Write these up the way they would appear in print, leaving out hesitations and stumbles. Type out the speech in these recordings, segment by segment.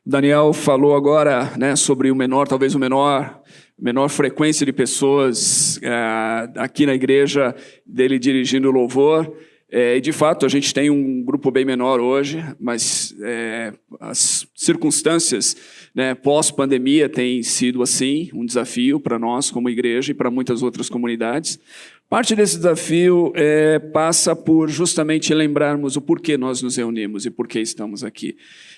Daniel falou agora, né, sobre talvez menor frequência de pessoas aqui na igreja, dele dirigindo o louvor. E de fato a gente tem um grupo bem menor hoje, mas as circunstâncias, né, pós-pandemia têm sido assim, um desafio para nós como igreja e para muitas outras comunidades. Parte desse desafio passa por justamente lembrarmos o porquê nós nos reunimos e porquê estamos aqui.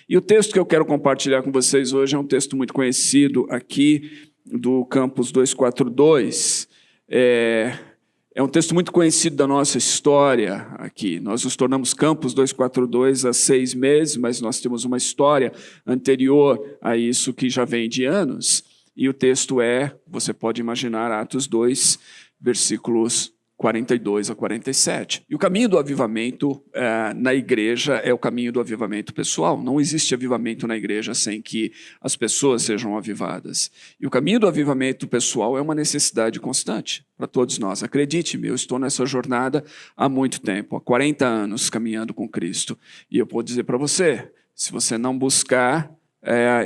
E o texto que eu quero compartilhar com vocês hoje é um texto muito conhecido aqui do Campus 242. É um texto muito conhecido da nossa história aqui. Nós nos tornamos Campus 242 há 6 meses, mas nós temos uma história anterior a isso que já vem de anos. E o texto você pode imaginar, Atos 2, versículos 42 a 47. E o caminho do avivamento na igreja é o caminho do avivamento pessoal. Não existe avivamento na igreja sem que as pessoas sejam avivadas. E o caminho do avivamento pessoal é uma necessidade constante para todos nós. Acredite-me, eu estou nessa jornada há muito tempo, há 40 anos caminhando com Cristo. E eu posso dizer para você, se você não buscar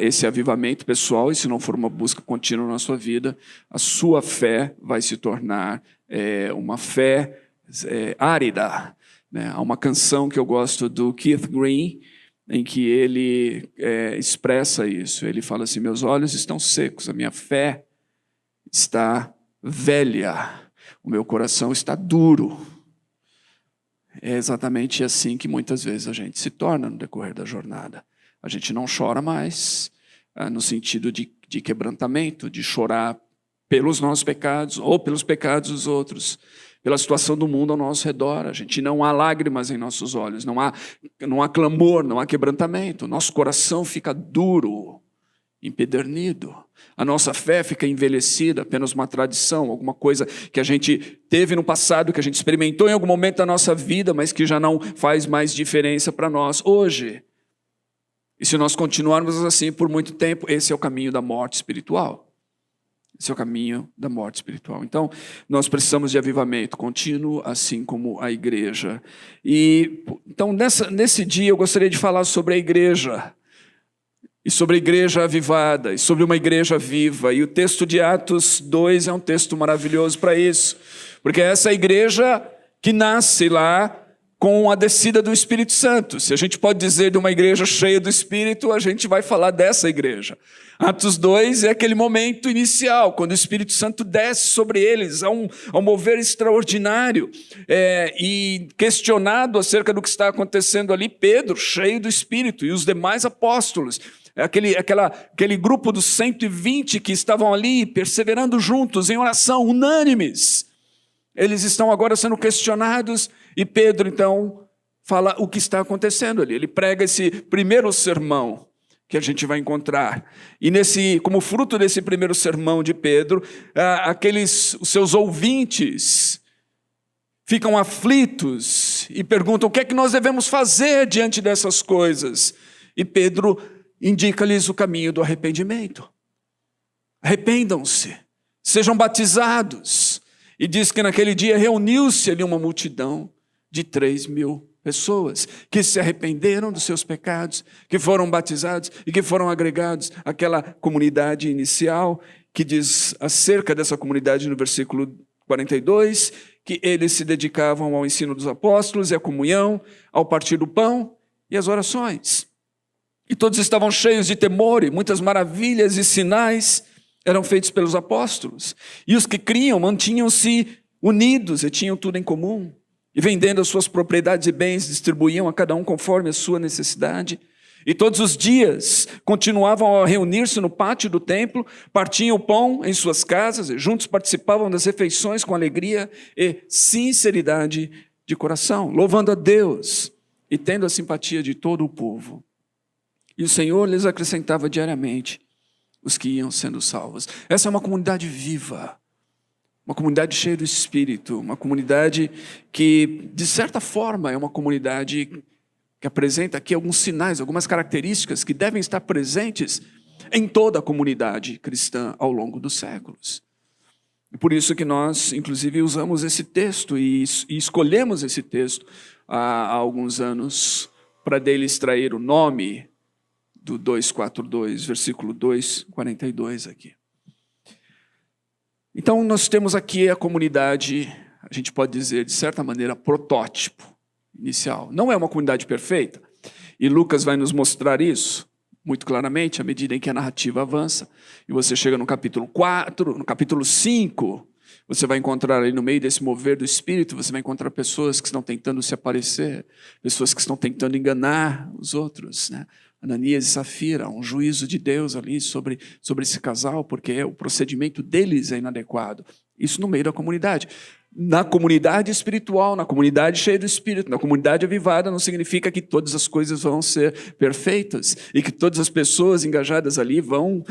esse avivamento pessoal, e se não for uma busca contínua na sua vida, a sua fé vai se tornar uma fé árida. Né? Há uma canção que eu gosto do Keith Green, em que ele expressa isso. Ele fala assim: meus olhos estão secos, a minha fé está velha, o meu coração está duro. É exatamente assim que muitas vezes a gente se torna no decorrer da jornada. A gente não chora mais, no sentido de quebrantamento, de chorar pelos nossos pecados ou pelos pecados dos outros, pela situação do mundo ao nosso redor. A gente não há lágrimas em nossos olhos, não há clamor, não há quebrantamento. Nosso coração fica duro, empedernido. A nossa fé fica envelhecida, apenas uma tradição, alguma coisa que a gente teve no passado, que a gente experimentou em algum momento da nossa vida, mas que já não faz mais diferença para nós hoje. E se nós continuarmos assim por muito tempo, esse é o caminho da morte espiritual. Esse é o caminho da morte espiritual. Então, nós precisamos de avivamento contínuo, assim como a igreja. Então, nesse dia, eu gostaria de falar sobre a igreja. E sobre a igreja avivada, e sobre uma igreja viva. E o texto de Atos 2 é um texto maravilhoso para isso. Porque é essa igreja que nasce lá com a descida do Espírito Santo. Se a gente pode dizer de uma igreja cheia do Espírito, a gente vai falar dessa igreja. Atos 2 é aquele momento inicial, quando o Espírito Santo desce sobre eles, há um mover extraordinário. E questionado acerca do que está acontecendo ali, Pedro, cheio do Espírito, e os demais apóstolos, aquele grupo dos 120 que estavam ali, perseverando juntos, em oração, unânimes. Eles estão agora sendo questionados, e Pedro, então, fala o que está acontecendo ali. Ele prega esse primeiro sermão que a gente vai encontrar. E como fruto desse primeiro sermão de Pedro, os seus ouvintes ficam aflitos e perguntam: o que é que nós devemos fazer diante dessas coisas? E Pedro indica-lhes o caminho do arrependimento. Arrependam-se, sejam batizados. E diz que naquele dia reuniu-se ali uma multidão de 3.000 pessoas que se arrependeram dos seus pecados, que foram batizados e que foram agregados àquela comunidade inicial, que diz acerca dessa comunidade no versículo 42, que eles se dedicavam ao ensino dos apóstolos e à comunhão, ao partir do pão e às orações. E todos estavam cheios de temor, e muitas maravilhas e sinais eram feitos pelos apóstolos. E os que criam mantinham-se unidos e tinham tudo em comum. E vendendo as suas propriedades e bens, distribuíam a cada um conforme a sua necessidade. E todos os dias continuavam a reunir-se no pátio do templo, partiam o pão em suas casas, e juntos participavam das refeições com alegria e sinceridade de coração, louvando a Deus e tendo a simpatia de todo o povo. E o Senhor lhes acrescentava diariamente os que iam sendo salvos. Essa é uma comunidade viva, uma comunidade cheia do Espírito, uma comunidade que, de certa forma, é uma comunidade que apresenta aqui alguns sinais, algumas características que devem estar presentes em toda a comunidade cristã ao longo dos séculos. E por isso que nós, inclusive, usamos esse texto e escolhemos esse texto há alguns anos para dele extrair o nome do 2:42, versículo 2:42 aqui. Então, nós temos aqui a comunidade, a gente pode dizer, de certa maneira, protótipo inicial. Não é uma comunidade perfeita, e Lucas vai nos mostrar isso muito claramente à medida em que a narrativa avança. E você chega no capítulo 4, no capítulo 5, você vai encontrar ali no meio desse mover do Espírito, você vai encontrar pessoas que estão tentando se aparecer, pessoas que estão tentando enganar os outros, né? Ananias e Safira, um juízo de Deus ali sobre esse casal, porque o procedimento deles é inadequado. Isso no meio da comunidade. Na comunidade espiritual, na comunidade cheia do Espírito, na comunidade avivada, não significa que todas as coisas vão ser perfeitas e que todas as pessoas engajadas ali vão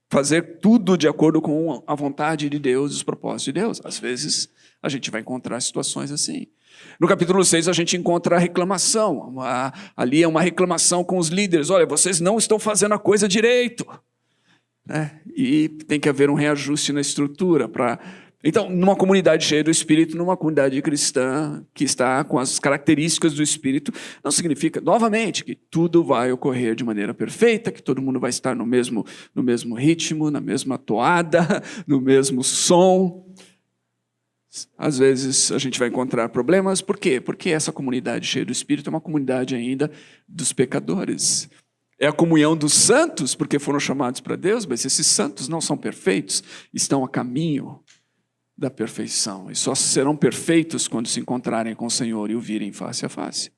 fazer tudo de acordo com a vontade de Deus e os propósitos de Deus. Às vezes, a gente vai encontrar situações assim. No capítulo 6, a gente encontra a reclamação. Ali é uma reclamação com os líderes. Olha, vocês não estão fazendo a coisa direito. E tem que haver um reajuste na estrutura. Então, numa comunidade cheia do Espírito, numa comunidade cristã que está com as características do Espírito, não significa, novamente, que tudo vai ocorrer de maneira perfeita, que todo mundo vai estar no mesmo ritmo, na mesma toada, no mesmo som. Às vezes a gente vai encontrar problemas. Por quê? Porque essa comunidade cheia do Espírito é uma comunidade ainda dos pecadores. É a comunhão dos santos, porque foram chamados para Deus, mas esses santos não são perfeitos, estão a caminho da perfeição. E só serão perfeitos quando se encontrarem com o Senhor e o virem face a face.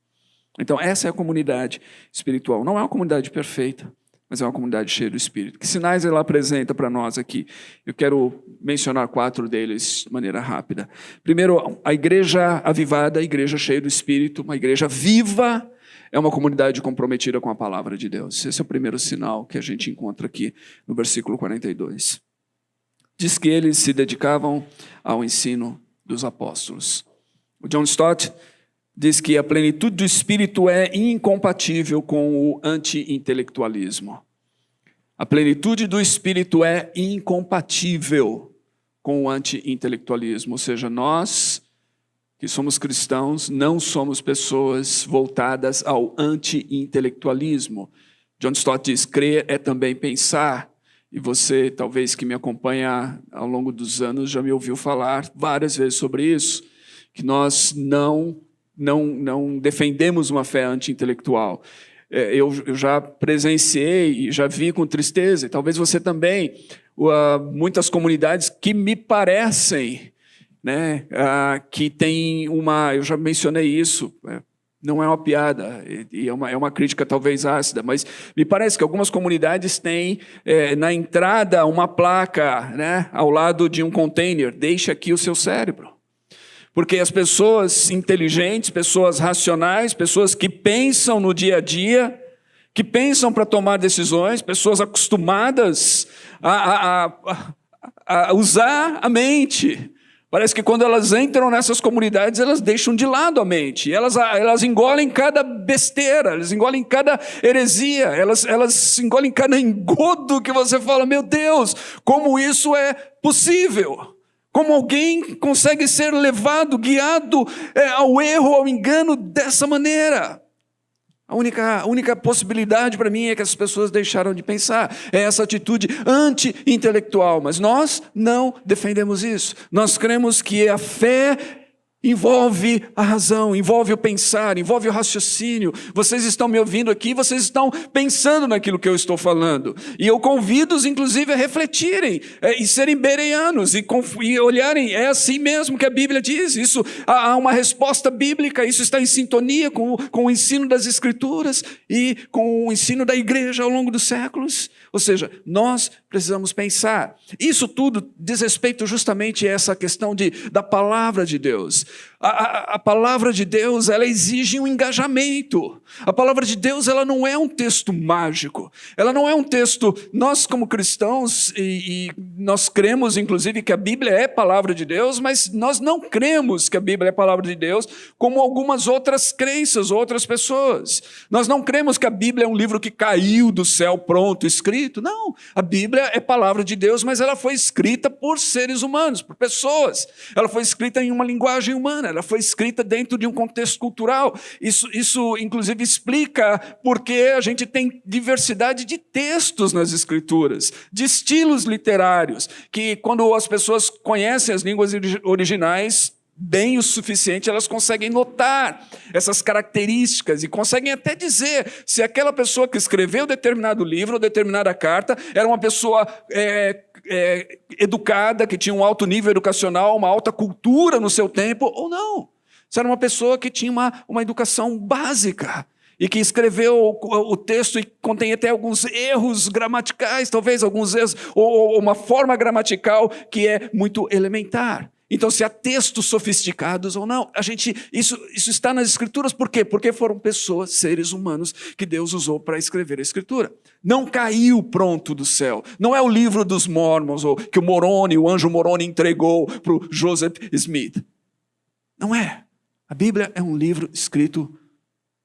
Então essa é a comunidade espiritual. Não é uma comunidade perfeita, mas é uma comunidade cheia do Espírito. Que sinais ela apresenta para nós aqui? Eu quero mencionar 4 deles de maneira rápida. Primeiro, a igreja avivada, a igreja cheia do Espírito, uma igreja viva, é uma comunidade comprometida com a palavra de Deus. Esse é o primeiro sinal que a gente encontra aqui no versículo 42. Diz que eles se dedicavam ao ensino dos apóstolos. O John Stott diz que a plenitude do Espírito é incompatível com o anti-intelectualismo. A plenitude do Espírito é incompatível com o anti-intelectualismo. Ou seja, nós que somos cristãos não somos pessoas voltadas ao anti-intelectualismo. John Stott diz, crer é também pensar. E você, talvez que me acompanha ao longo dos anos, já me ouviu falar várias vezes sobre isso, que nós não defendemos uma fé anti-intelectual. Eu já presenciei e já vi com tristeza, e talvez você também, muitas comunidades que me parecem, né, que tem eu já mencionei isso, não é uma piada, e é uma crítica talvez ácida, mas me parece que algumas comunidades têm na entrada uma placa, né, ao lado de um container, deixe aqui o seu cérebro. Porque as pessoas inteligentes, pessoas racionais, pessoas que pensam no dia a dia, que pensam para tomar decisões, pessoas acostumadas a usar a mente. Parece que quando elas entram nessas comunidades, elas deixam de lado a mente. Elas engolem cada besteira, elas engolem cada heresia, elas engolem cada engodo que você fala, meu Deus, como isso é possível? Como alguém consegue ser levado, guiado ao erro, ao engano dessa maneira? A única possibilidade para mim é que as pessoas deixaram de pensar. É essa atitude anti-intelectual. Mas nós não defendemos isso. Nós cremos que a fé envolve a razão, envolve o pensar, envolve o raciocínio. Vocês estão me ouvindo aqui, vocês estão pensando naquilo que eu estou falando. E eu convido-os, inclusive, a refletirem e serem bereanos e olharem, é assim mesmo que a Bíblia diz. Isso há uma resposta bíblica, isso está em sintonia com o ensino das Escrituras e com o ensino da igreja ao longo dos séculos. Ou seja, nós precisamos pensar. Isso tudo diz respeito justamente a essa questão da palavra de Deus. A palavra de Deus, ela exige um engajamento. A palavra de Deus, ela não é um texto mágico. Ela não é um texto... Nós, como cristãos, e nós cremos, inclusive, que a Bíblia é palavra de Deus, mas nós não cremos que a Bíblia é palavra de Deus como algumas outras crenças, outras pessoas. Nós não cremos que a Bíblia é um livro que caiu do céu pronto, escrito. escrito. Não, a Bíblia é palavra de Deus, mas ela foi escrita por seres humanos, por pessoas. Ela foi escrita em uma linguagem humana, ela foi escrita dentro de um contexto cultural. Isso inclusive, explica por que a gente tem diversidade de textos nas Escrituras, de estilos literários, que quando as pessoas conhecem as línguas originais bem o suficiente, elas conseguem notar essas características e conseguem até dizer se aquela pessoa que escreveu determinado livro ou determinada carta era uma pessoa educada, que tinha um alto nível educacional, uma alta cultura no seu tempo, ou não. Se era uma pessoa que tinha uma educação básica e que escreveu o texto e contém até alguns erros gramaticais, talvez alguns erros, ou uma forma gramatical que é muito elementar. Então, se há textos sofisticados ou não, isso está nas Escrituras. Por quê? Porque foram pessoas, seres humanos, que Deus usou para escrever a Escritura. Não caiu pronto do céu. Não é o livro dos Mormons, ou que o anjo Moroni entregou para o Joseph Smith. Não é. A Bíblia é um livro escrito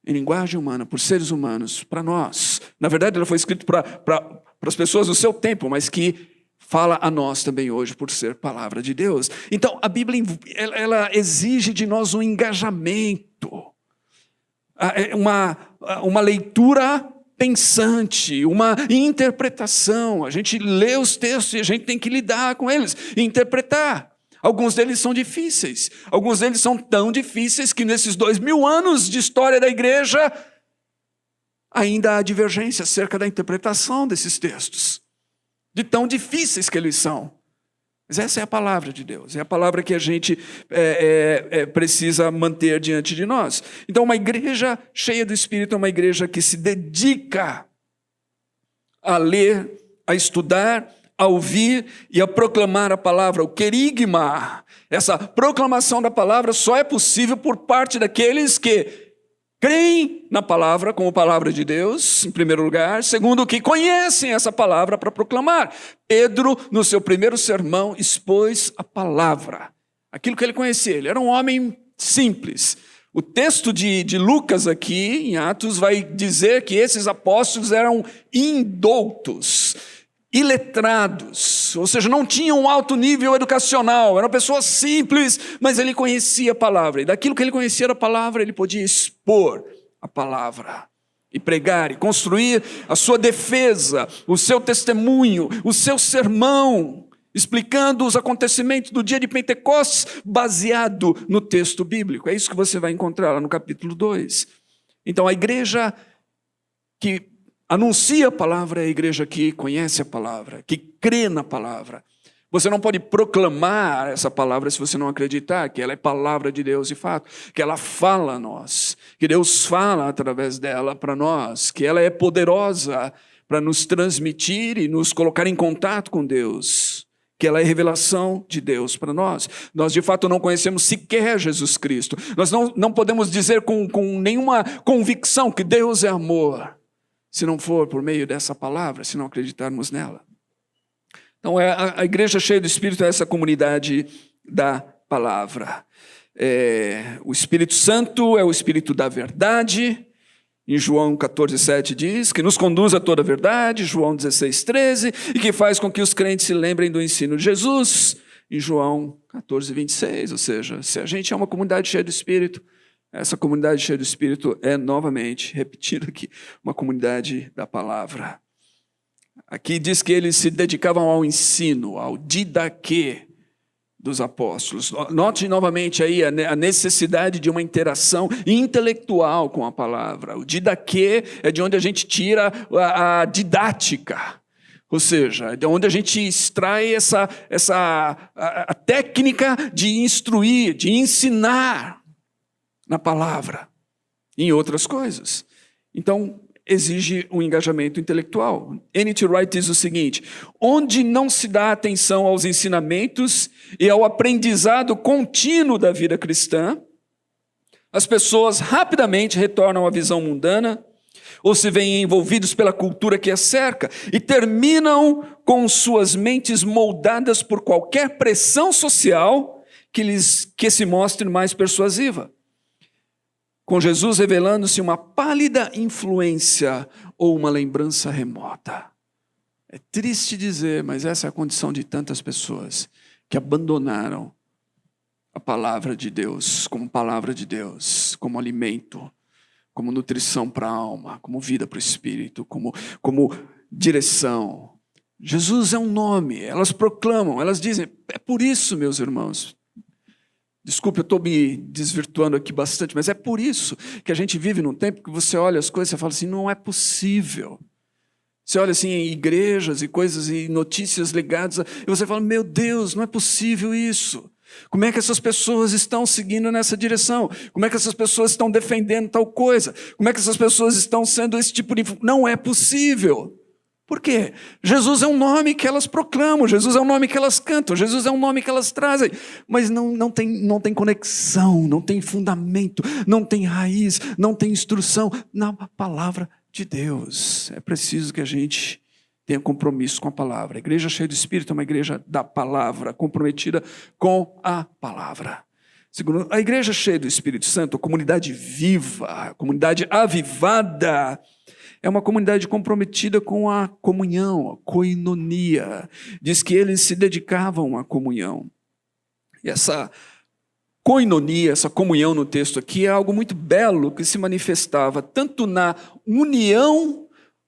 em linguagem humana, por seres humanos, para nós. Na verdade, ela foi escrita para as pessoas do seu tempo, mas que fala a nós também hoje por ser palavra de Deus. Então, a Bíblia ela exige de nós um engajamento, uma leitura pensante, uma interpretação. A gente lê os textos e a gente tem que lidar com eles e interpretar. Alguns deles são difíceis. Alguns deles são tão difíceis que nesses 2000 anos de história da igreja ainda há divergência acerca da interpretação desses textos, de tão difíceis que eles são. Mas essa é a palavra de Deus, é a palavra que a gente precisa manter diante de nós. Então, uma igreja cheia do Espírito é uma igreja que se dedica a ler, a estudar, a ouvir e a proclamar a palavra, o querigma. Essa proclamação da palavra só é possível por parte daqueles que creem na palavra como palavra de Deus, em primeiro lugar. Segundo, que conhecem essa palavra para proclamar. Pedro, no seu primeiro sermão, expôs a palavra. Aquilo que ele conhecia. Ele era um homem simples. O texto de Lucas aqui, em Atos, vai dizer que esses apóstolos eram indoutos, iletrados, ou seja, não tinham um alto nível educacional, eram pessoas simples, mas ele conhecia a palavra, e daquilo que ele conhecia da palavra, ele podia expor a palavra, e pregar, e construir a sua defesa, o seu testemunho, o seu sermão, explicando os acontecimentos do dia de Pentecostes, baseado no texto bíblico. É isso que você vai encontrar lá no capítulo 2. Então, a igreja que anuncia a palavra é a igreja que conhece a palavra, que crê na palavra. Você não pode proclamar essa palavra se você não acreditar que ela é palavra de Deus de fato, que ela fala a nós, que Deus fala através dela para nós, que ela é poderosa para nos transmitir e nos colocar em contato com Deus, que ela é revelação de Deus para nós. Nós de fato não conhecemos sequer Jesus Cristo. Nós não podemos dizer com nenhuma convicção que Deus é amor, se não for por meio dessa palavra, se não acreditarmos nela. Então, a igreja cheia do Espírito é essa comunidade da palavra. O Espírito Santo é o Espírito da verdade. Em João 14,7 diz que nos conduz a toda a verdade. João 16,13, e que faz com que os crentes se lembrem do ensino de Jesus. Em João 14,26, ou seja, se a gente é uma comunidade cheia do Espírito, essa comunidade cheia do Espírito é, novamente, repetindo aqui, uma comunidade da palavra. Aqui diz que eles se dedicavam ao ensino, ao didaquê dos apóstolos. Note novamente aí a necessidade de uma interação intelectual com a palavra. O didaquê é de onde a gente tira a didática. Ou seja, de onde a gente extrai a técnica de instruir, de ensinar na palavra, em outras coisas. Então, exige um engajamento intelectual. N.T. Wright diz o seguinte: onde não se dá atenção aos ensinamentos e ao aprendizado contínuo da vida cristã, as pessoas rapidamente retornam à visão mundana, ou se veem envolvidos pela cultura que as cerca, e terminam com suas mentes moldadas por qualquer pressão social que se mostre mais persuasiva, com Jesus revelando-se uma pálida influência ou uma lembrança remota. É triste dizer, mas essa é a condição de tantas pessoas que abandonaram a palavra de Deus, como alimento, como nutrição para a alma, como vida para o espírito, como direção. Jesus é um nome, elas proclamam, elas dizem, é por isso, meus irmãos. Desculpe, eu estou me desvirtuando aqui bastante, mas é por isso que a gente vive num tempo que você olha as coisas e fala assim, não é possível. Você olha assim em igrejas e coisas e notícias ligadas, e você fala, meu Deus, não é possível isso. Como é que essas pessoas estão seguindo nessa direção? Como é que essas pessoas estão defendendo tal coisa? Como é que essas pessoas estão sendo esse tipo de... Não é possível. Por quê? Jesus é um nome que elas proclamam, Jesus é um nome que elas cantam, Jesus é um nome que elas trazem, mas não tem conexão, não tem fundamento, não tem raiz, não tem instrução na palavra de Deus. É preciso que a gente tenha compromisso com a palavra. A igreja cheia do Espírito é uma igreja da palavra, comprometida com a palavra. Segundo, a igreja cheia do Espírito Santo, a comunidade viva, a comunidade avivada, é uma comunidade comprometida com a comunhão, a koinonia. Diz que eles se dedicavam à comunhão. E essa koinonia, essa comunhão no texto aqui, é algo muito belo que se manifestava tanto na união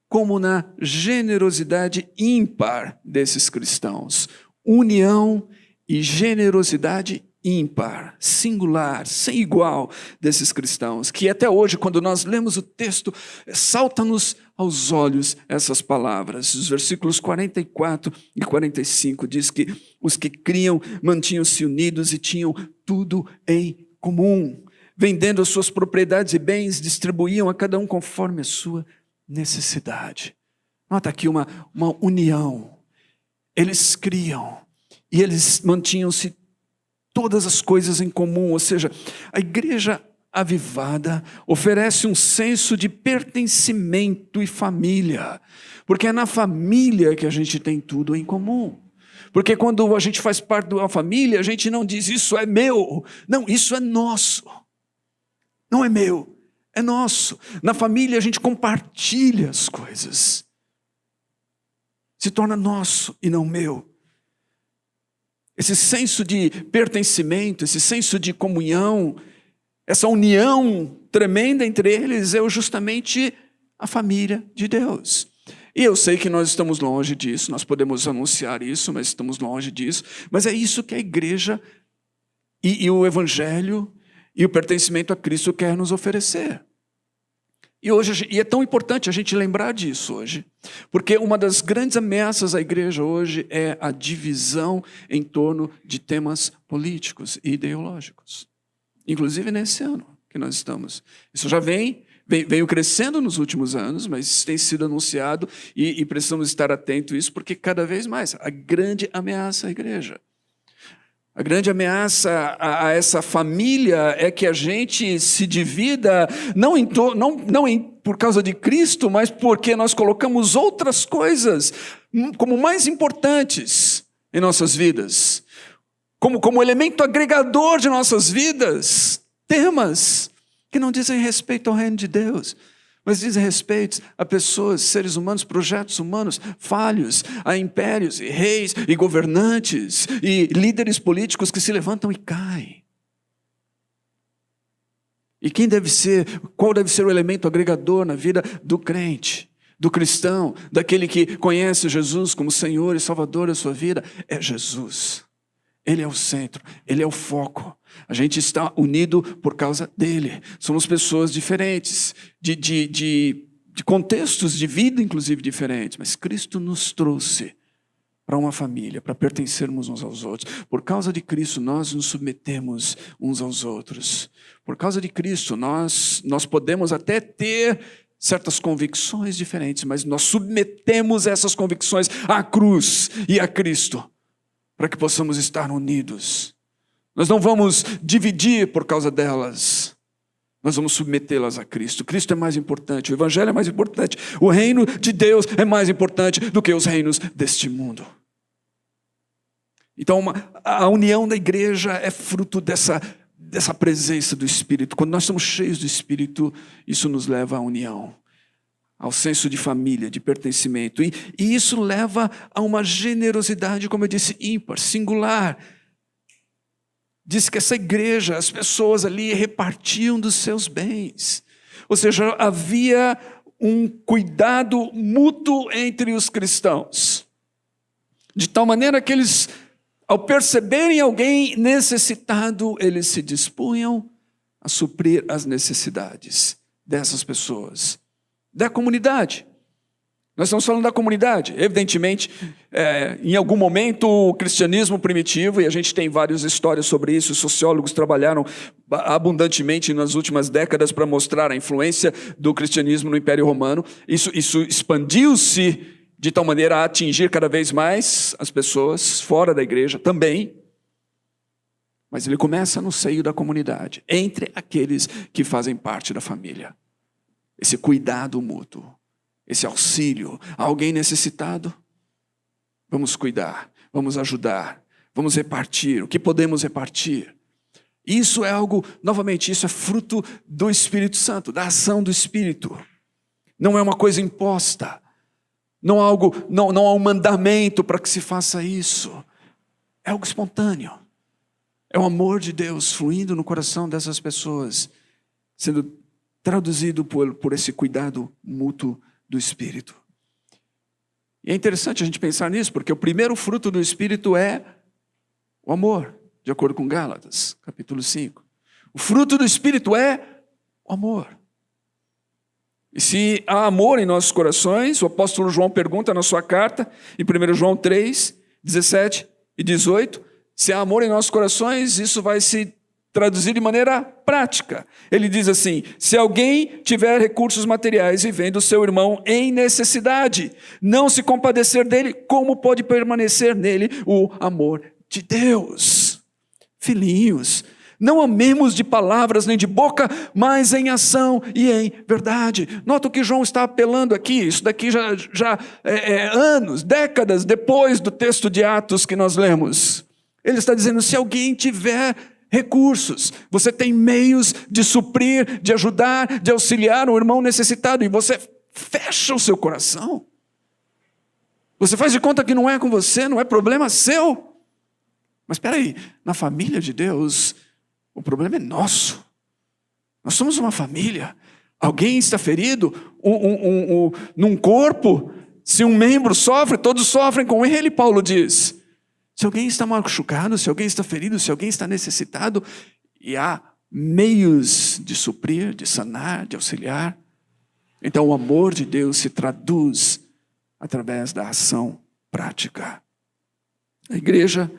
como na generosidade ímpar desses cristãos. União e generosidade ímpar, singular, sem igual desses cristãos, que até hoje, quando nós lemos o texto, salta-nos aos olhos essas palavras. Os versículos 44 e 45 diz que os que criam mantinham-se unidos e tinham tudo em comum. Vendendo as suas propriedades e bens, distribuíam a cada um conforme a sua necessidade. Nota aqui uma união. Eles criam e eles mantinham-se todas as coisas em comum, ou seja, a igreja avivada oferece um senso de pertencimento e família, porque é na família que a gente tem tudo em comum. Porque quando a gente faz parte de uma família, a gente não diz isso é meu, não, isso é nosso. Não é meu, é nosso. Na família a gente compartilha as coisas. Se torna nosso e não meu. Esse senso de pertencimento, esse senso de comunhão, essa união tremenda entre eles é justamente a família de Deus. E eu sei que nós estamos longe disso, nós podemos anunciar isso, mas estamos longe disso. Mas é isso que a igreja e o evangelho e o pertencimento a Cristo quer nos oferecer. E é tão importante a gente lembrar disso hoje, porque uma das grandes ameaças à igreja hoje é a divisão em torno de temas políticos e ideológicos. Inclusive nesse ano que nós estamos. Isso já veio crescendo nos últimos anos, mas tem sido anunciado e precisamos estar atentos a isso, porque cada vez mais a grande ameaça à igreja. A grande ameaça a essa família é que a gente se divida, não por causa de Cristo, mas porque nós colocamos outras coisas como mais importantes em nossas vidas. Como elemento agregador de nossas vidas, temas que não dizem respeito ao reino de Deus, mas dizem respeito a pessoas, seres humanos, projetos humanos falhos, a impérios e reis e governantes e líderes políticos que se levantam e caem. E qual deve ser o elemento agregador na vida do crente, do cristão, daquele que conhece Jesus como Senhor e Salvador da sua vida? É Jesus. Ele é o centro, Ele é o foco. A gente está unido por causa dEle. Somos pessoas diferentes, de contextos de vida, inclusive, diferentes. Mas Cristo nos trouxe para uma família, para pertencermos uns aos outros. Por causa de Cristo, nós nos submetemos uns aos outros. Por causa de Cristo, nós podemos até ter certas convicções diferentes, mas nós submetemos essas convicções à cruz e a Cristo, para que possamos estar unidos. Nós não vamos dividir por causa delas. Nós vamos submetê-las a Cristo. Cristo é mais importante, o Evangelho é mais importante, o reino de Deus é mais importante do que os reinos deste mundo. Então, a união da igreja é fruto dessa presença do Espírito. Quando nós estamos cheios do Espírito, isso nos leva à união. ao senso de família, de pertencimento. E isso leva a uma generosidade, como eu disse, ímpar, singular. Diz que essa igreja, as pessoas ali repartiam dos seus bens. Ou seja, havia um cuidado mútuo entre os cristãos. De tal maneira que eles, ao perceberem alguém necessitado, eles se dispunham a suprir as necessidades dessas pessoas, da comunidade. Nós estamos falando da comunidade. Evidentemente, em algum momento, o cristianismo primitivo, e a gente tem várias histórias sobre isso, os sociólogos trabalharam abundantemente nas últimas décadas para mostrar a influência do cristianismo no Império Romano. Isso expandiu-se de tal maneira a atingir cada vez mais as pessoas fora da igreja também. Mas ele começa no seio da comunidade, entre aqueles que fazem parte da família. Esse cuidado mútuo. Esse auxílio a alguém necessitado, vamos cuidar, vamos ajudar, vamos repartir o que podemos repartir. Isso é algo, novamente, isso é fruto do Espírito Santo, da ação do Espírito. Não é uma coisa imposta, não há um mandamento para que se faça isso. É algo espontâneo. É o amor de Deus fluindo no coração dessas pessoas, sendo traduzido por esse cuidado mútuo do Espírito. E é interessante a gente pensar nisso, porque o primeiro fruto do Espírito é o amor, de acordo com Gálatas, capítulo 5. O fruto do Espírito é o amor. E se há amor em nossos corações, o apóstolo João pergunta na sua carta, em 1 João 3, 17 e 18, se há amor em nossos corações, isso vai se traduzir de maneira prática. Ele diz assim: se alguém tiver recursos materiais e vendo seu irmão em necessidade, não se compadecer dele, como pode permanecer nele o amor de Deus? Filhinhos, não amemos de palavras nem de boca, mas em ação e em verdade. Nota o que João está apelando aqui. Isso daqui já é anos, décadas depois do texto de Atos que nós lemos. Ele está dizendo: se alguém tiver recursos, você tem meios de suprir, de ajudar, de auxiliar um irmão necessitado, e você fecha o seu coração. Você faz de conta que não é com você, não é problema seu. Mas espera aí, na família de Deus, o problema é nosso. Nós somos uma família. Alguém está ferido num corpo, se um membro sofre, todos sofrem com ele, Paulo diz. Se alguém está machucado, se alguém está ferido, se alguém está necessitado, e há meios de suprir, de sanar, de auxiliar, então o amor de Deus se traduz através da ação prática. A igreja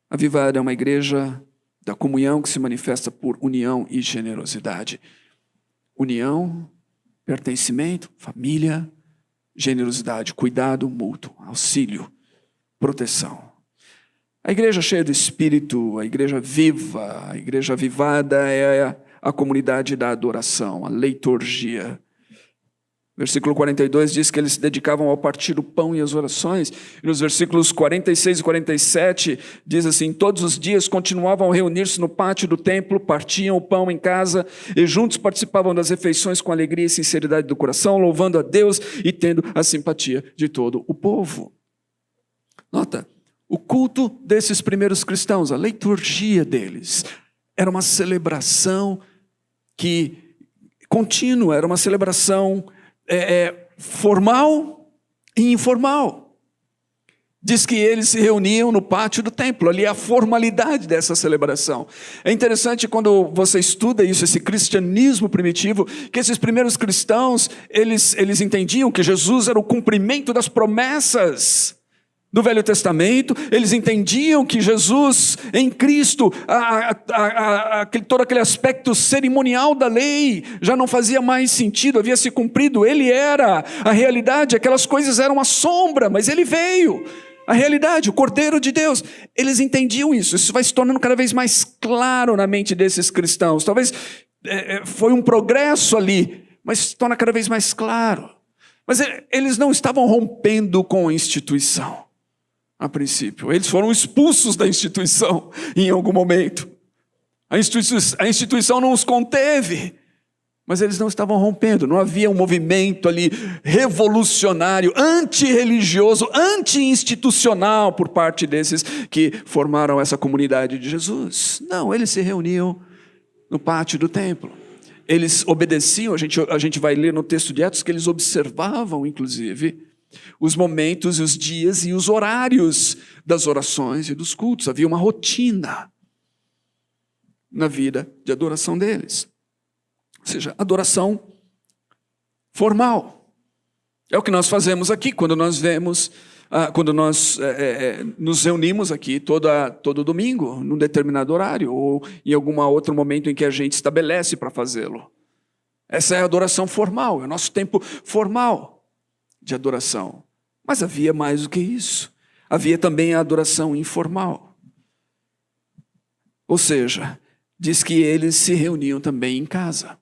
avivada é uma igreja da comunhão que se manifesta por união e generosidade. União, pertencimento, família, generosidade, cuidado mútuo, auxílio, proteção. A igreja cheia do Espírito, a igreja viva, a igreja avivada é a comunidade da adoração, a leiturgia. Versículo 42 diz que eles se dedicavam ao partir do pão e às orações. E nos versículos 46 e 47 diz assim: todos os dias continuavam a reunir-se no pátio do templo, partiam o pão em casa e juntos participavam das refeições com alegria e sinceridade do coração, louvando a Deus e tendo a simpatia de todo o povo. Nota, o culto desses primeiros cristãos, a liturgia deles, era uma celebração contínua, era uma celebração formal e informal. Diz que eles se reuniam no pátio do templo, ali a formalidade dessa celebração. É interessante quando você estuda isso, esse cristianismo primitivo, que esses primeiros cristãos, eles entendiam que Jesus era o cumprimento das promessas do Velho Testamento. Eles entendiam que Jesus, em Cristo, todo aquele aspecto cerimonial da lei já não fazia mais sentido, havia se cumprido. Ele era a realidade, aquelas coisas eram a sombra, mas ele veio, a realidade, o Cordeiro de Deus. Eles entendiam isso, isso vai se tornando cada vez mais claro na mente desses cristãos. Talvez foi um progresso ali, mas se torna cada vez mais claro. Mas eles não estavam rompendo com a instituição. A princípio, eles foram expulsos da instituição em algum momento. A instituição não os conteve. Mas eles não estavam rompendo, não havia um movimento ali revolucionário, antirreligioso, anti-institucional por parte desses que formaram essa comunidade de Jesus. Não, eles se reuniam no pátio do templo. Eles obedeciam, a gente vai ler no texto de Atos que eles observavam, inclusive, os momentos, os dias e os horários das orações e dos cultos. Havia uma rotina na vida de adoração deles. Ou seja, adoração formal. É o que nós fazemos aqui, quando nós nos reunimos aqui todo domingo, num determinado horário, ou em algum outro momento em que a gente estabelece para fazê-lo. Essa é a adoração formal, é o nosso tempo formal de adoração. Mas havia mais do que isso. Havia também a adoração informal. Ou seja, diz que eles se reuniam também em casa.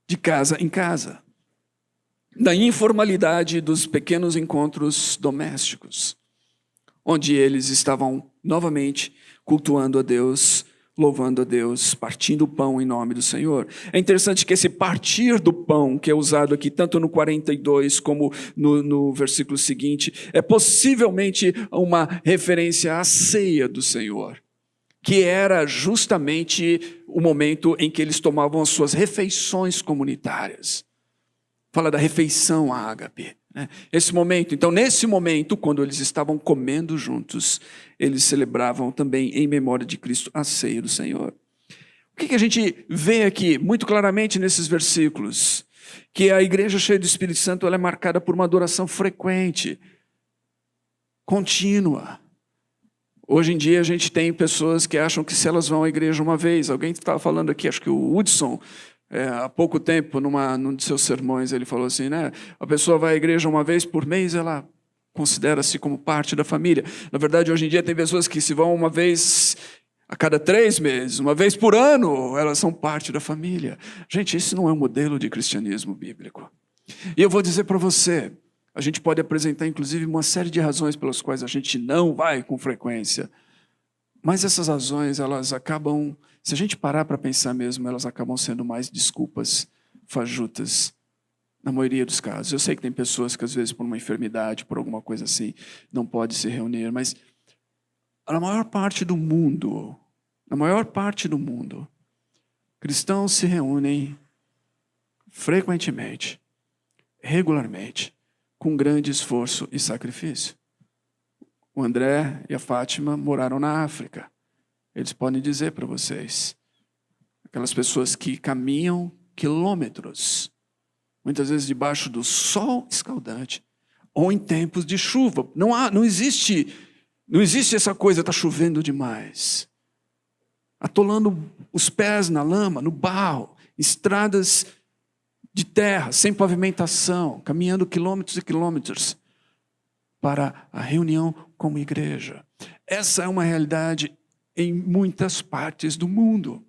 De casa em casa. Da informalidade dos pequenos encontros domésticos, onde eles estavam novamente cultuando a Deus, louvando a Deus, partindo o pão em nome do Senhor. É interessante que esse partir do pão, que é usado aqui tanto no 42 como no versículo seguinte, é possivelmente uma referência à ceia do Senhor, que era justamente o momento em que eles tomavam as suas refeições comunitárias. Fala da refeição ágape, né? Esse momento, então nesse momento, quando eles estavam comendo juntos, eles celebravam também em memória de Cristo a ceia do Senhor. O que a gente vê aqui muito claramente nesses versículos? Que a igreja cheia do Espírito Santo ela é marcada por uma adoração frequente, contínua. Hoje em dia a gente tem pessoas que acham que se elas vão à igreja uma vez, alguém estava falando aqui, acho que o Hudson, há pouco tempo, num de seus sermões, ele falou assim, né? A pessoa vai à igreja uma vez por mês, ela considera-se como parte da família. Na verdade, hoje em dia tem pessoas que se vão uma vez a cada 3 meses, uma vez por ano, elas são parte da família. Gente, esse não é um modelo de cristianismo bíblico. E eu vou dizer para você, a gente pode apresentar, inclusive, uma série de razões pelas quais a gente não vai com frequência. Mas essas razões, elas acabam, se a gente parar para pensar mesmo, elas acabam sendo mais desculpas fajutas, na maioria dos casos. Eu sei que tem pessoas que, às vezes, por uma enfermidade, por alguma coisa assim, não pode se reunir, mas na maior parte do mundo, cristãos se reúnem frequentemente, regularmente, com grande esforço e sacrifício. O André e a Fátima moraram na África. Eles podem dizer para vocês. Aquelas pessoas que caminham quilômetros, muitas vezes debaixo do sol escaldante, ou em tempos de chuva. Não existe essa coisa, está chovendo demais. Atolando os pés na lama, no barro, estradas de terra, sem pavimentação, caminhando quilômetros e quilômetros para a reunião como igreja. Essa é uma realidade em muitas partes do mundo.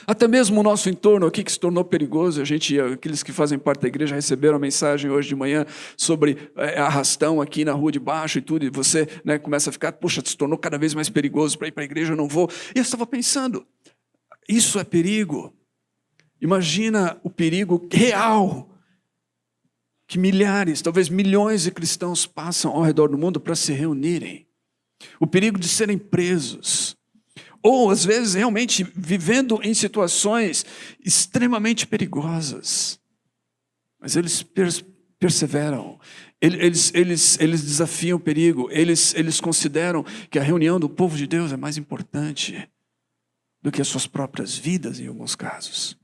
Até mesmo o nosso entorno aqui que se tornou perigoso, aqueles que fazem parte da igreja receberam a mensagem hoje de manhã sobre arrastão aqui na rua de baixo e tudo, e você começa a ficar, puxa, se tornou cada vez mais perigoso para ir para a igreja, eu não vou. E eu estava pensando, isso é perigo. Imagina o perigo real que milhares, talvez milhões de cristãos passam ao redor do mundo para se reunirem. O perigo de serem presos. Ou, às vezes, realmente vivendo em situações extremamente perigosas. Mas eles perseveram. Eles desafiam o perigo. Eles consideram que a reunião do povo de Deus é mais importante do que as suas próprias vidas, em alguns casos.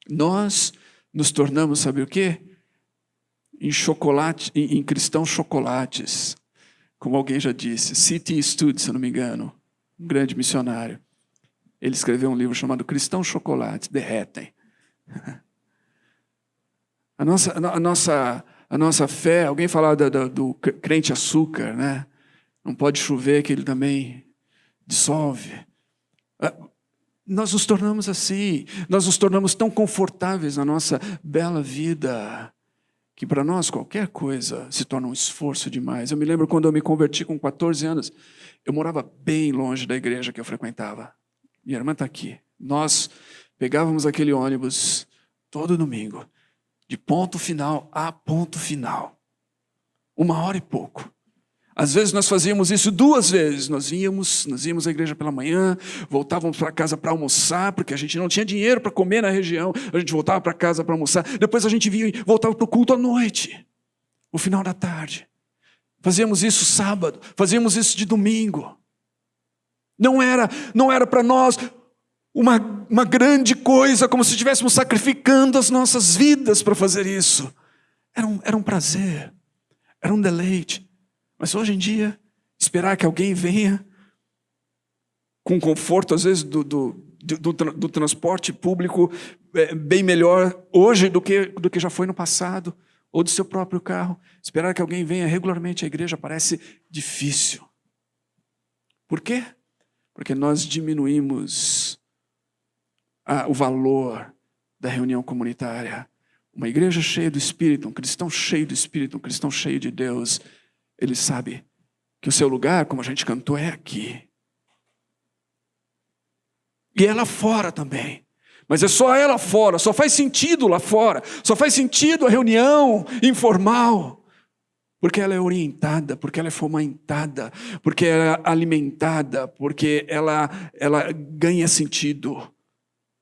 Nós nos tornamos, sabe o quê? Em cristãos chocolates. Como alguém já disse, C.T. Studd, se eu não me engano, um grande missionário. Ele escreveu um livro chamado Cristãos Chocolates, derretem. A nossa fé, alguém falava do crente açúcar, né? Não pode chover que ele também dissolve. Nós nos tornamos assim, nós nos tornamos tão confortáveis na nossa bela vida, que para nós qualquer coisa se torna um esforço demais. Eu me lembro quando eu me converti com 14 anos, eu morava bem longe da igreja que eu frequentava. Minha irmã está aqui, Nós pegávamos aquele ônibus todo domingo, de ponto final a ponto final. 1h e pouco. Às vezes nós fazíamos isso 2 vezes. Nós íamos à igreja pela manhã, voltávamos para casa para almoçar, porque a gente não tinha dinheiro para comer na região. A gente voltava para casa para almoçar. Depois a gente voltava para o culto à noite, no final da tarde. Fazíamos isso sábado, fazíamos isso de domingo. Não era para nós uma grande coisa, como se estivéssemos sacrificando as nossas vidas para fazer isso. Era um prazer, era um deleite. Mas hoje em dia, esperar que alguém venha com conforto, às vezes, do transporte público bem melhor hoje do que já foi no passado, ou do seu próprio carro, esperar que alguém venha regularmente à igreja parece difícil. Por quê? Porque nós diminuímos o valor da reunião comunitária. Uma igreja cheia do Espírito, um cristão cheio do Espírito, um cristão cheio de Deus, ele sabe que o seu lugar, como a gente cantou, é aqui. E é lá fora também. Mas é só ela fora, só faz sentido lá fora, só faz sentido a reunião informal, porque ela é orientada, porque ela é fomentada, porque ela é alimentada, porque ela ganha sentido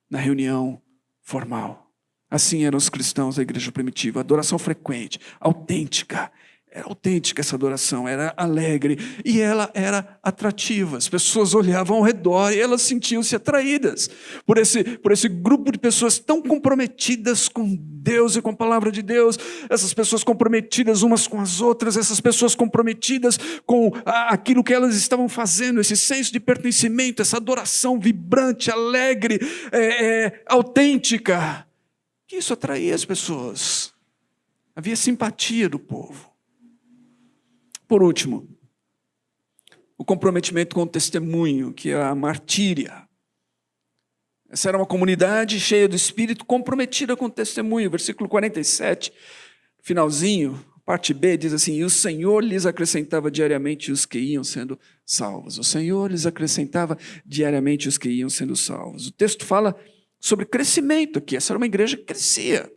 na reunião formal. Assim eram os cristãos da igreja primitiva, adoração frequente, autêntica. Era autêntica essa adoração, era alegre e ela era atrativa. As pessoas olhavam ao redor e elas sentiam-se atraídas por esse grupo de pessoas tão comprometidas com Deus e com a palavra de Deus. Essas pessoas comprometidas umas com as outras, essas pessoas comprometidas com aquilo que elas estavam fazendo, esse senso de pertencimento, essa adoração vibrante, alegre, autêntica. Isso atraía as pessoas. Havia simpatia do povo. Por último, o comprometimento com o testemunho, que é a martíria. Essa era uma comunidade cheia do Espírito, comprometida com o testemunho. Versículo 47, finalzinho, parte B, diz assim: e o Senhor lhes acrescentava diariamente os que iam sendo salvos. O Senhor lhes acrescentava diariamente os que iam sendo salvos. O texto fala sobre crescimento aqui. Essa era uma igreja que crescia.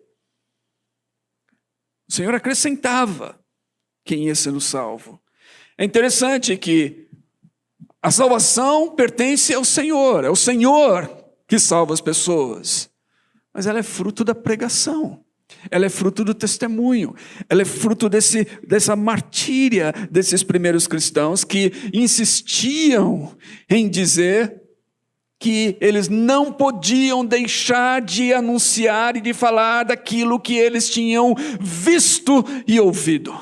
O Senhor acrescentava quem ia sendo salvo. É interessante que a salvação pertence ao Senhor, é o Senhor que salva as pessoas, mas ela é fruto da pregação, ela é fruto do testemunho, ela é fruto dessa martíria desses primeiros cristãos que insistiam em dizer que eles não podiam deixar de anunciar e de falar daquilo que eles tinham visto e ouvido.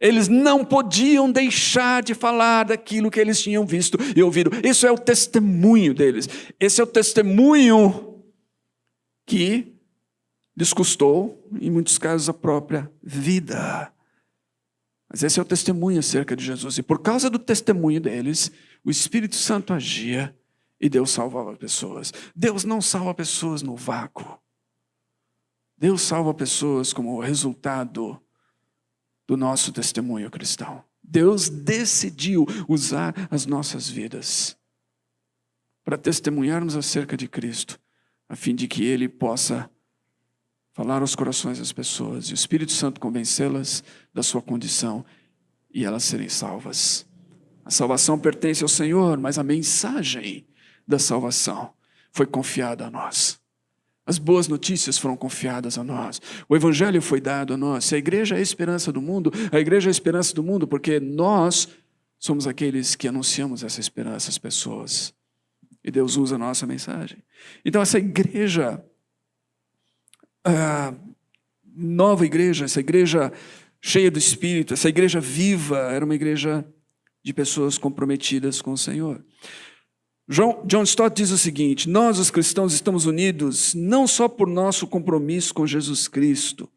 Eles não podiam deixar de falar daquilo que eles tinham visto e ouvido. Isso é o testemunho deles. Esse é o testemunho que lhes custou, em muitos casos, a própria vida. Mas esse é o testemunho acerca de Jesus. E por causa do testemunho deles, o Espírito Santo agia e Deus salvava pessoas. Deus não salva pessoas no vácuo. Deus salva pessoas como resultado do nosso testemunho cristão. Deus decidiu usar as nossas vidas para testemunharmos acerca de Cristo, a fim de que Ele possa falar aos corações das pessoas e o Espírito Santo convencê-las da sua condição e elas serem salvas. A salvação pertence ao Senhor, mas a mensagem da salvação foi confiada a nós. As boas notícias foram confiadas a nós. O Evangelho foi dado a nós. Se a igreja é a esperança do mundo, a igreja é a esperança do mundo porque nós somos aqueles que anunciamos essa esperança às pessoas. E Deus usa a nossa mensagem. Então essa igreja, nova igreja, essa igreja cheia do Espírito, essa igreja viva, era uma igreja de pessoas comprometidas com o Senhor. John Stott diz o seguinte: nós, os cristãos, estamos unidos não só por nosso compromisso com Jesus Cristo,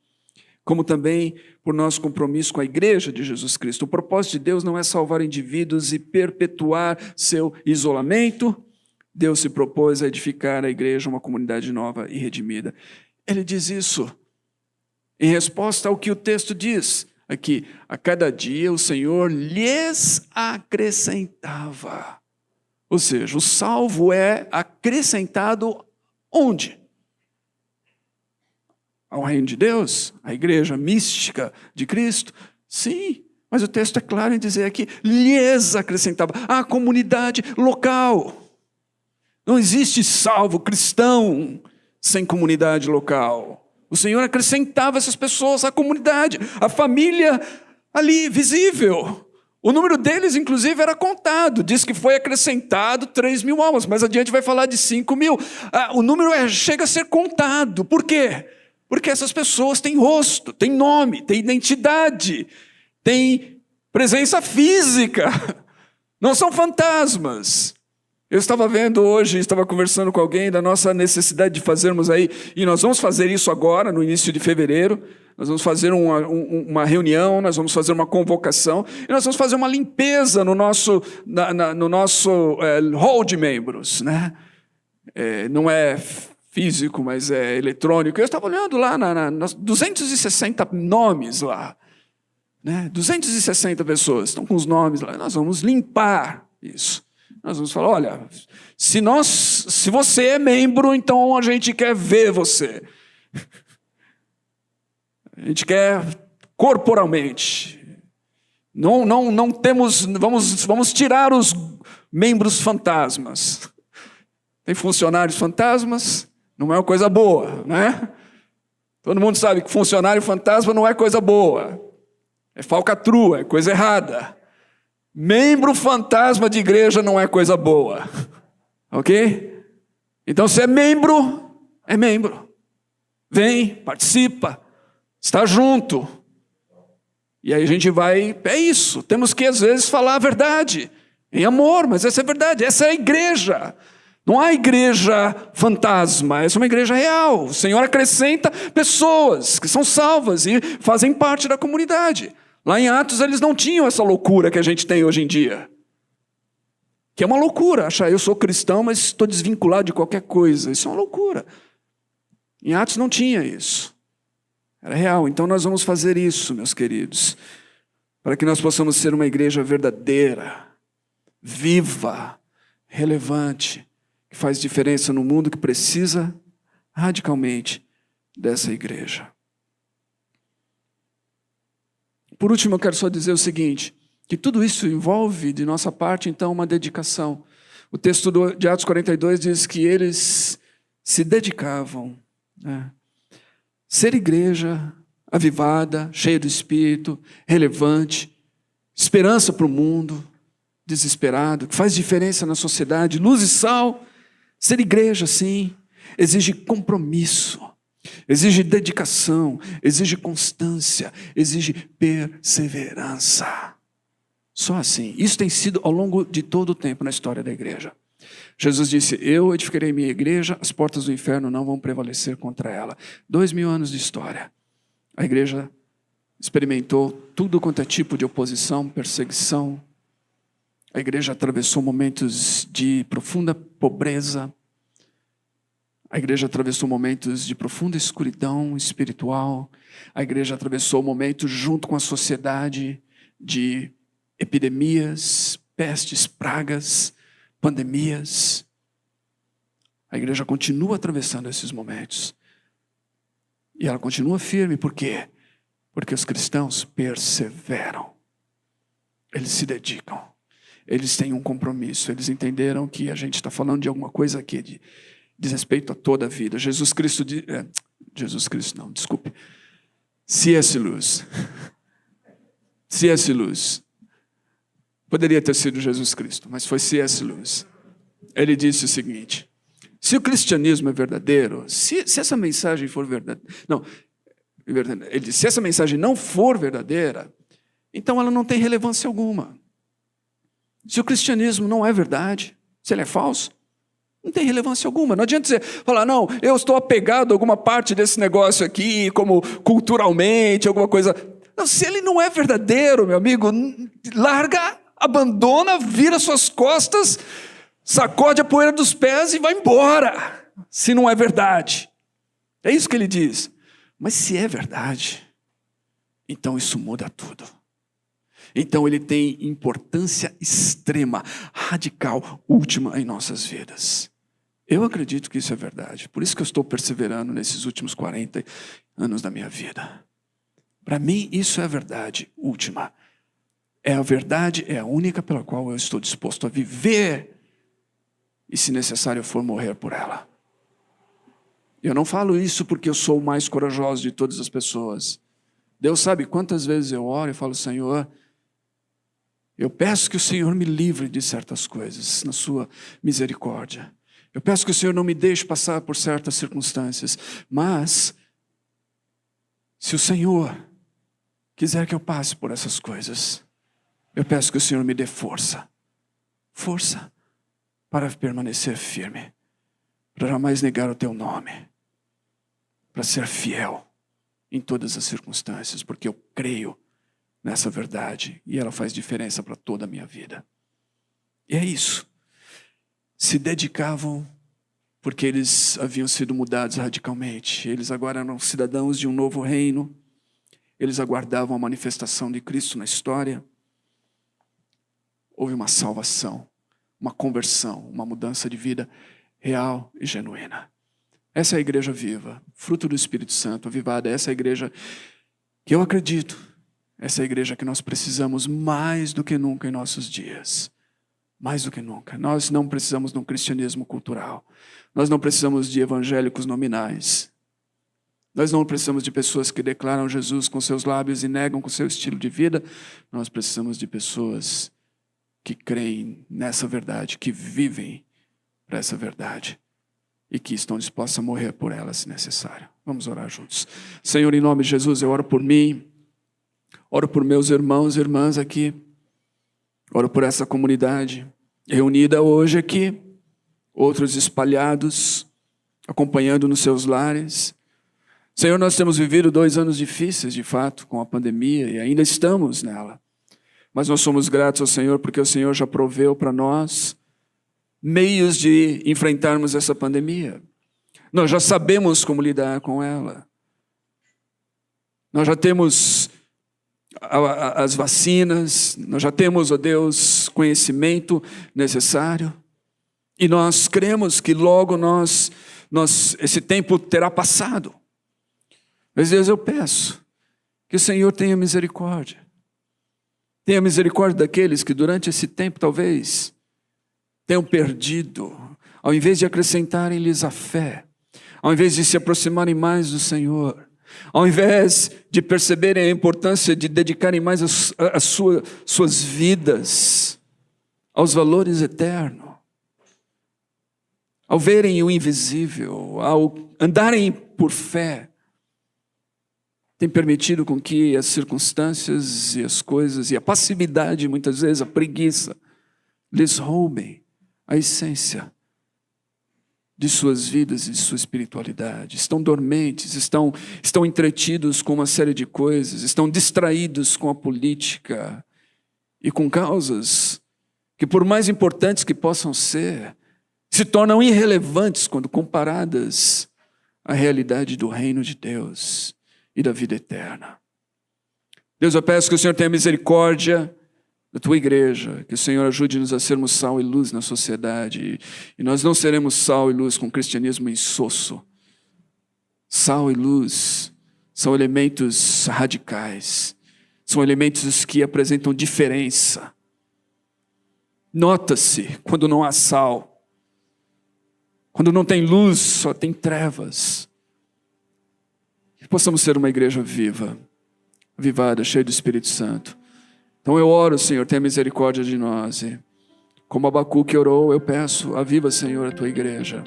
como também por nosso compromisso com a igreja de Jesus Cristo. O propósito de Deus não é salvar indivíduos e perpetuar seu isolamento. Deus se propôs a edificar a igreja, uma comunidade nova e redimida. Ele diz isso em resposta ao que o texto diz aqui: a cada dia o Senhor lhes acrescentava Ou seja, o salvo é acrescentado onde? Ao reino de Deus? À igreja mística de Cristo? Sim, mas o texto é claro em dizer aqui, lhes acrescentava, à comunidade local. Não existe salvo cristão sem comunidade local. O Senhor acrescentava essas pessoas à comunidade, à família ali, visível. O número deles, inclusive, era contado. Diz que foi acrescentado 3.000 almas. Mais adiante vai falar de 5.000. O número chega a ser contado. Por quê? Porque essas pessoas têm rosto, têm nome, têm identidade, têm presença física. Não são fantasmas. Eu estava vendo hoje, estava conversando com alguém da nossa necessidade de fazermos aí, e nós vamos fazer isso agora, no início de fevereiro. Nós vamos fazer uma reunião, nós vamos fazer uma convocação, e nós vamos fazer uma limpeza no nosso hall de membros. Né? Não é físico, mas é eletrônico. Eu estava olhando lá, 260 nomes lá. Né? 260 pessoas estão com os nomes lá. Nós vamos limpar isso. Nós vamos falar, olha, se você é membro, então a gente quer ver você. A gente quer corporalmente. Não temos, vamos tirar os membros fantasmas. Tem funcionários fantasmas, não é uma coisa boa, né? Todo mundo sabe que funcionário fantasma não é coisa boa. É falcatrua, é coisa errada. Membro fantasma de igreja não é coisa boa. Ok? Então, se é membro, é membro. Vem, participa, está junto. E aí a gente vai... É isso, temos que às vezes falar a verdade. Em amor, mas essa é a verdade. Essa é a igreja. Não há igreja fantasma, essa é uma igreja real. O Senhor acrescenta pessoas que são salvas e fazem parte da comunidade. Lá em Atos eles não tinham essa loucura que a gente tem hoje em dia. Que é uma loucura, achar eu sou cristão, mas estou desvinculado de qualquer coisa. Isso é uma loucura. Em Atos não tinha isso. Era real. Então nós vamos fazer isso, meus queridos, para que nós possamos ser uma igreja verdadeira, viva, relevante, que faz diferença no mundo, que precisa radicalmente dessa igreja. Por último, eu quero só dizer o seguinte, que tudo isso envolve, de nossa parte, então, uma dedicação. O texto de Atos 42 diz que eles se dedicavam, né? Ser igreja avivada, cheia do Espírito, relevante, esperança para o mundo, desesperado, que faz diferença na sociedade, luz e sal. Ser igreja, sim, exige compromisso, exige dedicação, exige constância, exige perseverança. Só assim. Isso tem sido ao longo de todo o tempo na história da igreja. Jesus disse, eu edificarei minha igreja, as portas do inferno não vão prevalecer contra ela. 2000 anos de história. A igreja experimentou tudo quanto é tipo de oposição, perseguição. A igreja atravessou momentos de profunda pobreza. A igreja atravessou momentos de profunda escuridão espiritual. A igreja atravessou momentos junto com a sociedade de epidemias, pestes, pragas, pandemias. A igreja continua atravessando esses momentos. E ela continua firme, por quê? Porque os cristãos perseveram. Eles se dedicam. Eles têm um compromisso. Eles entenderam que a gente está falando de alguma coisa aqui, diz respeito a toda a vida. C.S. Lewis. C.S. Lewis. Poderia ter sido Jesus Cristo, mas foi C.S. Lewis. Ele disse o seguinte, se o cristianismo é verdadeiro, se essa mensagem for verdadeira, ele disse, se essa mensagem não for verdadeira, então ela não tem relevância alguma. Se o cristianismo não é verdade, se ele é falso, não tem relevância alguma. Não adianta você falar, não, eu estou apegado a alguma parte desse negócio aqui, como culturalmente, alguma coisa. Não, se ele não é verdadeiro, meu amigo, larga, abandona, vira suas costas, sacode a poeira dos pés e vai embora, se não é verdade. É isso que ele diz. Mas se é verdade, então isso muda tudo. então ele tem importância extrema, radical, última em nossas vidas. Eu acredito que isso é verdade. Por isso que eu estou perseverando nesses últimos 40 anos da minha vida. Para mim, isso é a verdade última. É a verdade, é a única pela qual eu estou disposto a viver e, se necessário for, morrer por ela. Eu não falo isso porque eu sou o mais corajoso de todas as pessoas. Deus sabe quantas vezes eu oro e falo, Senhor, eu peço que o Senhor me livre de certas coisas, na sua misericórdia. Eu peço que o Senhor não me deixe passar por certas circunstâncias. Mas, se o Senhor quiser que eu passe por essas coisas, eu peço que o Senhor me dê força. Força para permanecer firme. Para jamais negar o teu nome. Para ser fiel em todas as circunstâncias. Porque eu creio nessa verdade. E ela faz diferença para toda a minha vida. E é isso. Se dedicavam porque eles haviam sido mudados radicalmente. Eles agora eram cidadãos de um novo reino. Eles aguardavam a manifestação de Cristo na história. Houve uma salvação, uma conversão, uma mudança de vida real e genuína. Essa é a igreja viva, fruto do Espírito Santo, avivada. Essa é a igreja que eu acredito. Essa é a igreja que nós precisamos mais do que nunca em nossos dias. Mais do que nunca. Nós não precisamos de um cristianismo cultural. Nós não precisamos de evangélicos nominais. Nós não precisamos de pessoas que declaram Jesus com seus lábios e negam com seu estilo de vida. Nós precisamos de pessoas que creem nessa verdade, que vivem para essa verdade e que estão dispostos a morrer por ela se necessário. Vamos orar juntos. Senhor, em nome de Jesus, eu oro por mim, oro por meus irmãos e irmãs aqui, oro por essa comunidade reunida hoje aqui, outros espalhados, acompanhando nos seus lares. Senhor, nós temos vivido 2 anos difíceis, de fato, com a pandemia, e ainda estamos nela. Mas nós somos gratos ao Senhor, porque o Senhor já proveu para nós meios de enfrentarmos essa pandemia. Nós já sabemos como lidar com ela. Nós já temos as vacinas, nós já temos, ó Deus, conhecimento necessário. E nós cremos que logo esse tempo terá passado. Mas Deus, eu peço que o Senhor tenha misericórdia. Tenha misericórdia daqueles que durante esse tempo talvez tenham perdido, ao invés de acrescentarem-lhes a fé, ao invés de se aproximarem mais do Senhor, ao invés de perceberem a importância de dedicarem mais as suas vidas aos valores eternos, ao verem o invisível, ao andarem por fé, tem permitido com que as circunstâncias e as coisas, e a passividade, muitas vezes a preguiça, lhes roubem a essência de suas vidas e de sua espiritualidade. Estão dormentes, estão entretidos com uma série de coisas, estão distraídos com a política e com causas que, por mais importantes que possam ser, se tornam irrelevantes quando comparadas à realidade do reino de Deus e da vida eterna. Deus, eu peço que o Senhor tenha misericórdia da tua igreja, que o Senhor ajude-nos a sermos sal e luz na sociedade, e nós não seremos sal e luz com cristianismo insosso. Sal e luz são elementos radicais, são elementos que apresentam diferença. Nota-se quando não há sal, quando não tem luz, só tem trevas. Que possamos ser uma igreja viva, avivada, cheia do Espírito Santo. Então eu oro, Senhor, tenha misericórdia de nós. E como Abacuque orou, eu peço, aviva, Senhor, a tua igreja.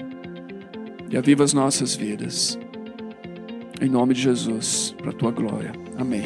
E aviva as nossas vidas. Em nome de Jesus, para a tua glória. Amém.